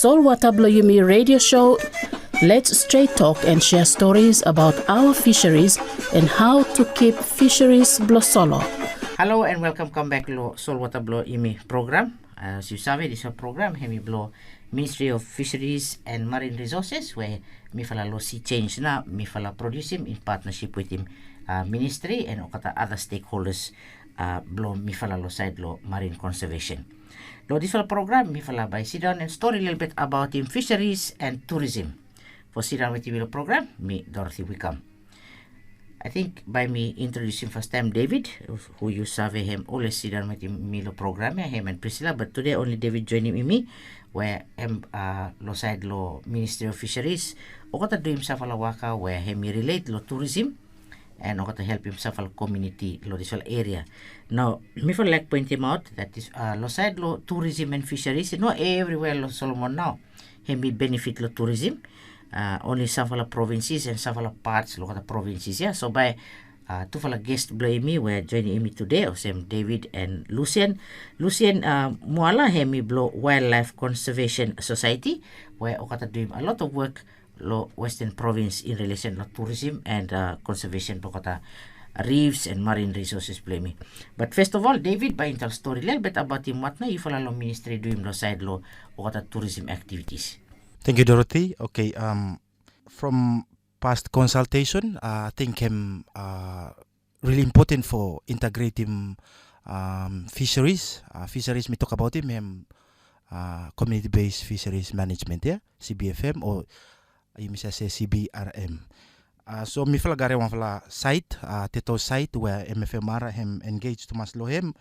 Solwata Blo Iumi radio show. Let's straight talk and share stories about our fisheries and how to keep fisheries blo solo. Hello and welcome back to Solwata Blo Iumi program. As you sabi, this is a program hemi blo Ministry of Fisheries and Marine Resources where mi fala lo sea change na mi fala produce him in partnership with him ministry and other stakeholders blo mi fala lo side lo marine conservation. Lo this program mi fala by sit down and story a little bit about him fisheries and tourism. For sit down with the program, me Dorothy Wickham. I think by me introducing first time David, who you survey him always sit down with me lo program him and Priscilla, but today only David joining me where lo side lo Ministry of Fisheries o kata do himself ala waka where him relate lo tourism and o kata help himself ala community lo this area. Now me for like point him out that is lo side lo tourism and fisheries not everywhere lo Solomon now him benefit lo tourism. Only some of the provinces and some of the parts look at the provinces, yeah. So by two of the guests blame me were joining me today, or same David and Lucien. Lucien muala hemi blo Wildlife Conservation Society, where okata doing a lot of work lo Western Province in relation to tourism and conservation okata reefs and marine resources blame me. But first of all, David by tell story a little bit about him what na you follow ministry doing lo side lo okata tourism activities. Thank you, Dorothy. Okay, from past consultation, I think really important for integrating fisheries. Fisheries, we talk about him, community-based fisheries management, yeah, CBFM or you may say CBRM. So, mi fala gare wan fala site, teto site where MFMR him engaged to mas lo him.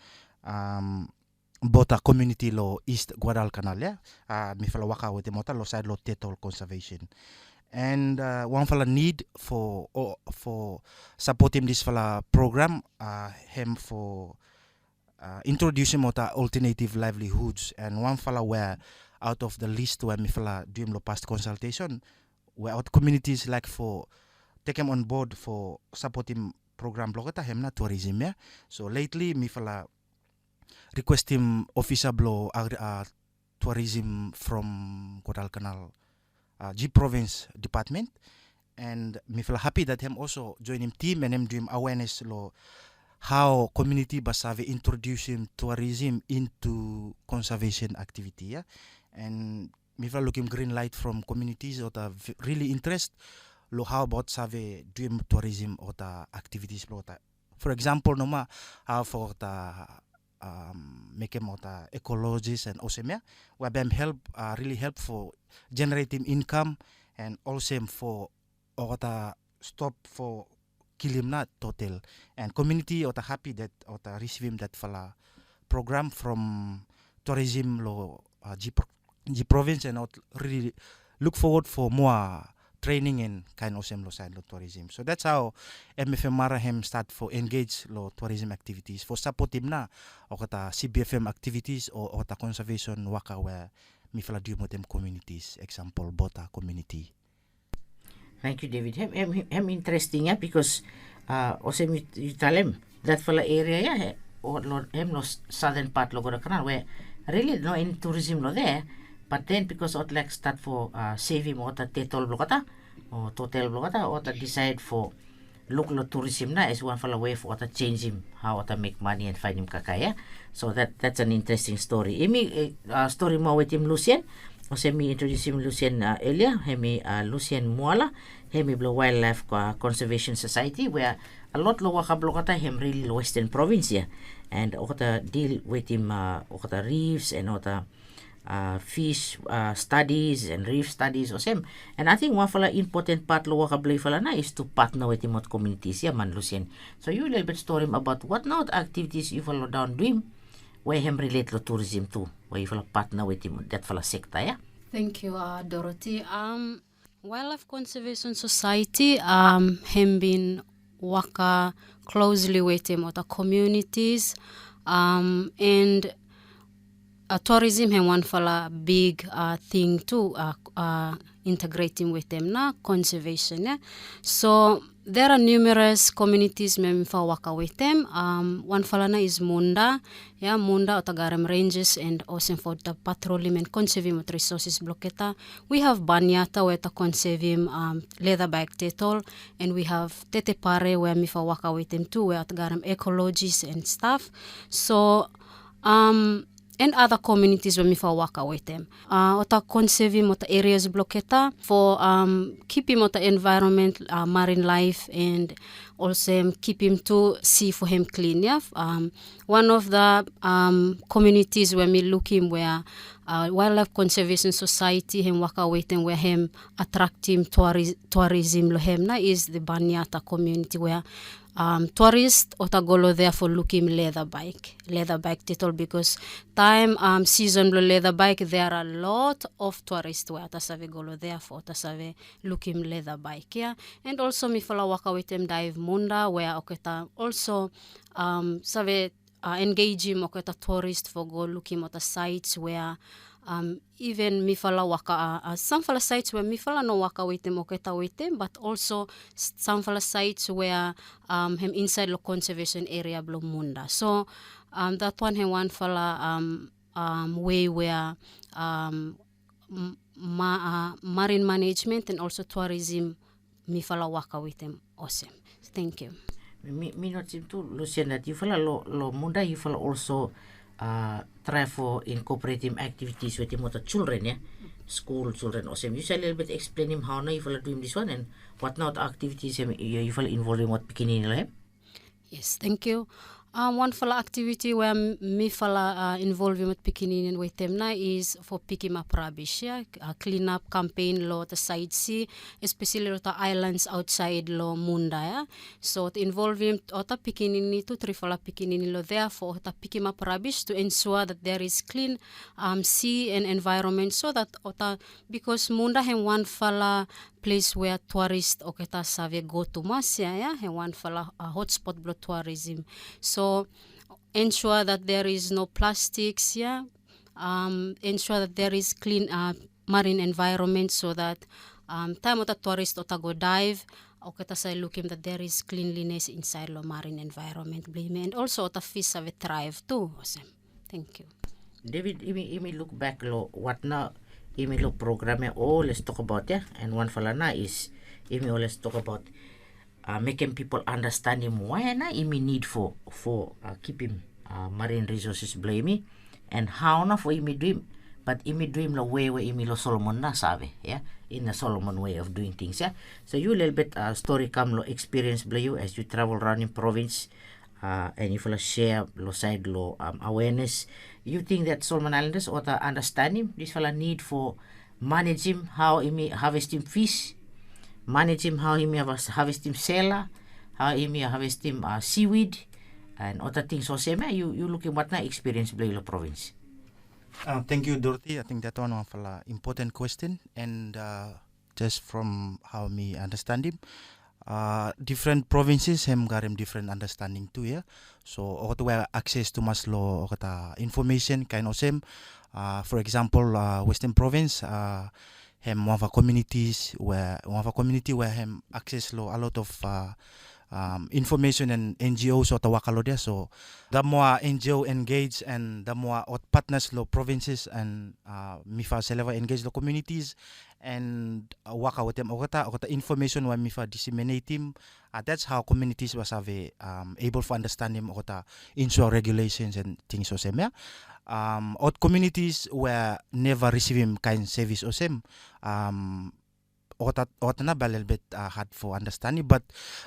Bota community lo East Guadalcanal, yeah. Mi fala waka with mota lo side lo tetol conservation. And one fala need for supporting this fala program him for introducing mota alternative livelihoods and one fala where out of the list where mi fala doing lo past consultation where out communities like for take him on board for supporting program blogata him na tourism, yeah. So lately mi fala request him officer blo tourism from Guadalcanal G Province Department and me feel happy that him also join him team and him doing awareness lo how community basave introduce him tourism into conservation activity, yeah. And me feel looking green light from communities or the really interest lo how about save doing tourism or the activities lo ta. For example noma how for the make him ecologists and OSEMia, where them help really help for generating income and also for stop for kill him not total and community happy that receive him that fala program from tourism lo G province and really look forward for more training and kind of lo side lo tourism. So that's how MFM him start for engage lo tourism activities for support him na o kata CBFM activities or ta conservation waka where mi fala do mo them communities, example Bota community. Thank you, David. Hem interesting, yeah, because also you tell him that fala area, yeah, or him no southern part lo Guadalcanal where really no any tourism lo there. But then because of like start for saving or the tetol blokata or total blokata or the decide for local tourism na is one for way for to change him how to make money and find him kakaya. So that's an interesting story. Imi story more with him Lucien. Also me introduce him Lucien earlier. Hemi Lucien Muala. Hemi Blo Wildlife Conservation Society where a lot lo waka blokata him really Western Province, yeah. And okata deal with him okata reefs and okata fish studies and reef studies or same. And I think one fala important part lo waka blay fala na is to partner with him communities, yeah, man Lucien. So you a little bit story about what now activities you follow down doing where him relate to tourism too, where you follow partner with him that fala sector, yeah. Thank you, Dorothy. Wildlife Conservation Society him been waka closely with him other communities and tourism hem one fala big thing too, integrating with them na conservation. Yeah, so there are numerous communities memfa waka with them. One falana is Munda, yeah, Munda Otagarem Ranges and also for the patrolling and conserving of resources blocketa. We have Banyata where to conserving leatherback turtle, and we have Tetepare where mifa waka with them too, where Otagarem ecologists and stuff. So and other communities when we for waka with them. Ota conserving ota areas blocketa for keeping ota environment, marine life, and also keeping to see for him clean. Yeah. One of the communities when we looking where Wildlife Conservation Society him waka with them where him attracting tourism lo him na is the Banyata community where tourists otagolo there for looking leather bike title because time season blo leather bike there are a lot of tourists where tasave golo there for tasave looking leather bike, yeah. And also mi fala waka with them dive Munda where oketa also save engaging oketa tourist for go looking at the sites where even mifala waka some fala sites where mifala no waka with them oketa with them, but also some fala sites where him inside the conservation area blo Munda. So that one him one fala way where marine management and also tourism mifala waka with them. Awesome. Thank you. Me not seem to Lucian that you feel lo Munda you feel also try for incorporating activities with him with the children, yeah, school children. Awesome. You shall a little bit explain him how now you feel doing this one and what not activities you feel involving what beginning in. Yes, thank you. One fala activity where me fala involving with picking with them na is for picking up rubbish, yeah, clean up campaign lo the side sea, especially the islands outside lo Munda, yeah. So to involve him ota picking in to three fala picking in lo there for to picking up rubbish to ensure that there is clean sea and environment so that ota because Munda hem one fala place where tourists oketa save go to Masya, yeah, and one fala hotspot blo tourism. So ensure that there is no plastics, yeah. Ensure that there is clean marine environment so that time of the tourist ota go dive oketa say looking that there is cleanliness inside the marine environment and also ota fish have thrive too. Awesome. Thank you. David, imi look back lo what na imi lo program let's talk about, yeah, and one falana is imi let's talk about making people understand him why na imi need for keeping marine resources blame and how na for imi dream but imi dream lo way where imi lo Solomon na sabe, yeah, in the Solomon way of doing things, yeah. So you little bit story come lo experience blame you as you travel around in province and you feel share lo side lo awareness. You think that Solomon Islanders ought to understand him? This fella need for manage him how he may harvest him fish, manage him how he may harvest him sailor, how he may harvest him seaweed, and other things. So same, you looking what na experience Blailo province. Thank you, Dorothy. I think that one of an important question, and just from how me understand him, different provinces have got different understanding too, yeah. So we have access to mas lo information kind of same. For example, Western Province have one of communities where have access lo a lot of information and NGOs or tawakalo there. So the more NGO engage and the more partners lo provinces and mifa seleva engage lo communities and waka with them okata information wa mifa disseminate him. That's how communities was able to understand him okata inshore regulations and things so same, yeah. Out communities were never receiving kind service or same na a little bit hard for understanding, but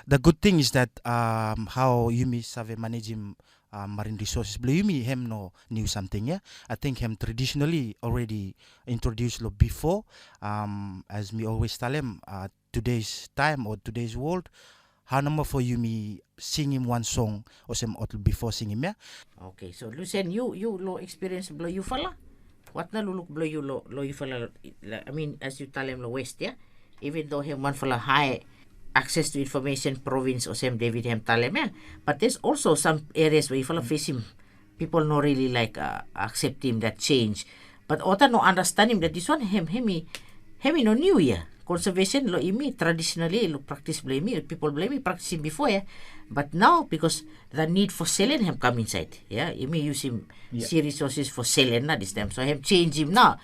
the good thing is that how Yumi save manage him marine resources Blo Iumi him no knew something, yeah. I think him traditionally already introduced lo before as me always tell him today's time or today's world how number for Yumi sing him one song or some before sing him, yeah. Okay, so Lucien, you lo experience Blo you fella what na luluk Blo you lo you fella, I mean as you tell him lo west, yeah, even though him one fella high access to information province or same David hem talem, yeah, but there's also some areas where you fella face him people no really like accept him that change. But ota no understand him that this one hemi no new ya. Conservation lo imi traditionally lo practice blo imi, people blo imi practicing before ya. But now because the need for selling him come inside. Yeah, imi use him sea resources for selling na this time. So him change him now.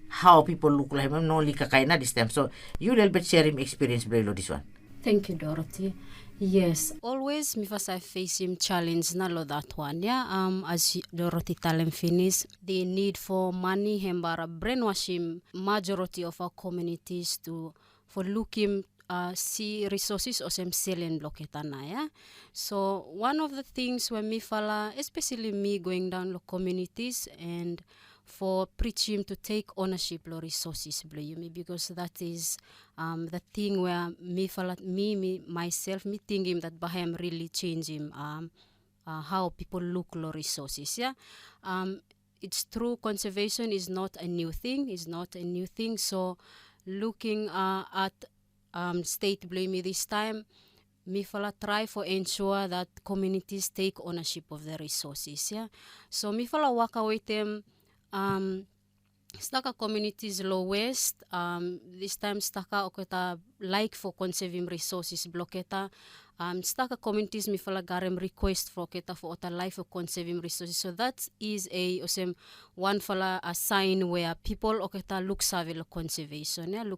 How people look like him no lika kay na this time. So you little bit share him experience blo lo this one. Thank you, Dorothy. Yes, always me first I face him challenge na lo that one. Yeah, as Dorothy tell him finish, the need for money him bara brainwash him majority of our communities to for look him see resources or some selling bloketana. Yeah, so one of the things when me fala, especially me going down the communities and for preach him to take ownership of resources Blo Iumi, because that is the thing where me myself thinking that Bahem really change him how people look at resources. Yeah, it's true, conservation is not a new thing. So looking at state Blo Iumi this time, me try for ensure that communities take ownership of the resources. Yeah, so me work with them. Staka communities low west, this time staka oketa like for conserving resources bloketa. Staka communities mi garem request for oketa for ota life of conserving resources. So that is a one a sign where people oketa look savvy conservation, and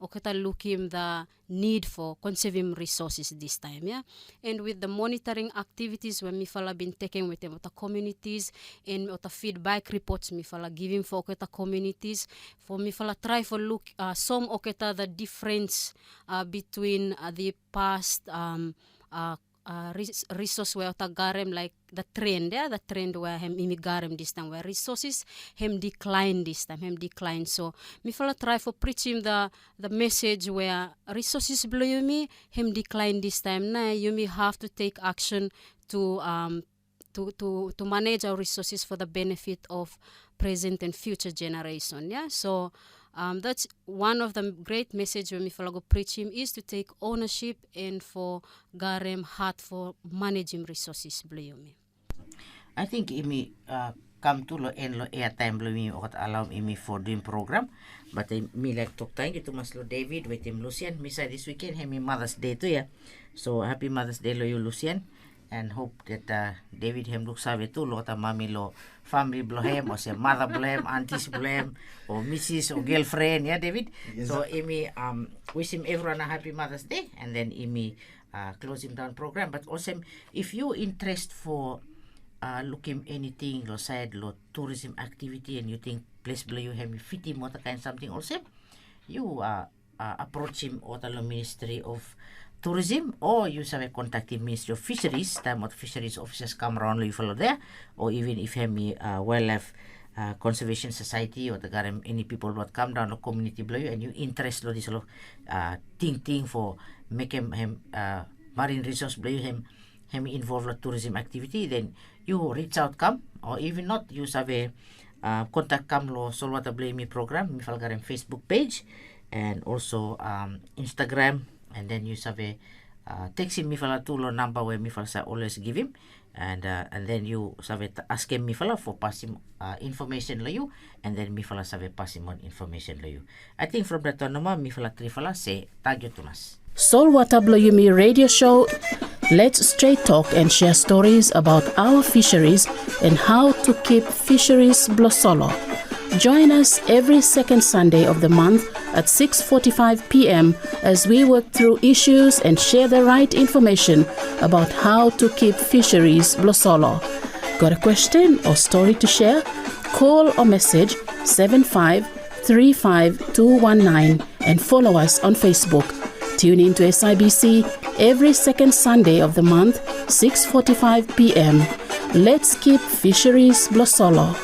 oketa looking the need for conserving resources this time, yeah. And with the monitoring activities when mi been taking with them ota communities and ota feedback reports mi giving for oketa communities for mi try for look some oketa the difference between the past resource where ota garem like the trend where hem imigarem this time where resources hem decline this time so me try for preaching the message where resources Blo Iumi hem decline this time na you have to take action to manage our resources for the benefit of present and future generation. Yeah, so that's one of the great message when me go preach him is to take ownership and for garem heart for managing resources Blo Iumi. I think imi come to lo end lo airtime Blo Iumi okot allow imi for doing program, but me like talk time gitu mas lo David with him Lucian misa this weekend hemi Mother's Day too ya. So happy Mother's Day lo you Lucian, and hope that David hem look sabe too lo ta mami lo family Blo hem or say mother Blo hem, aunties Blo hem or Mrs. or girlfriend, yeah David. Yes, so imi wish him everyone a happy Mother's Day, and then imi close him down program. But also if you interest for looking anything lo side lo tourism activity and you think place Blo you have fit him or kind something also, you approach him or the Ministry of Tourism, or you have contact the Ministry of Fisheries. Time of Fisheries officers come around, you follow there, or even if you have wildlife conservation society or the garem any people what come down to community Blo and you interest lo this lo thing for make him marine resource Blo him involve the tourism activity, then you reach out come, or even not you have a contact come lo Solwata Blo Iumi program mi garem Facebook page and also Instagram, and then you have a text him mi to lo number where mi always give him, and then you have ask him mi for pass him information lo you, and then mi have pass him on information lo you. I think from that on mi tri say thank you to us. Solwata Blo Iumi radio show. Let's straight talk and share stories about our fisheries and how to keep fisheries blosolo. Join us every second Sunday of the month at 6:45 p.m. as we work through issues and share the right information about how to keep fisheries blosolo. Got a question or story to share? Call or message 7535219 and follow us on Facebook. Tune in to SIBC every second Sunday of the month, 6:45 p.m. Let's keep fisheries blosolo.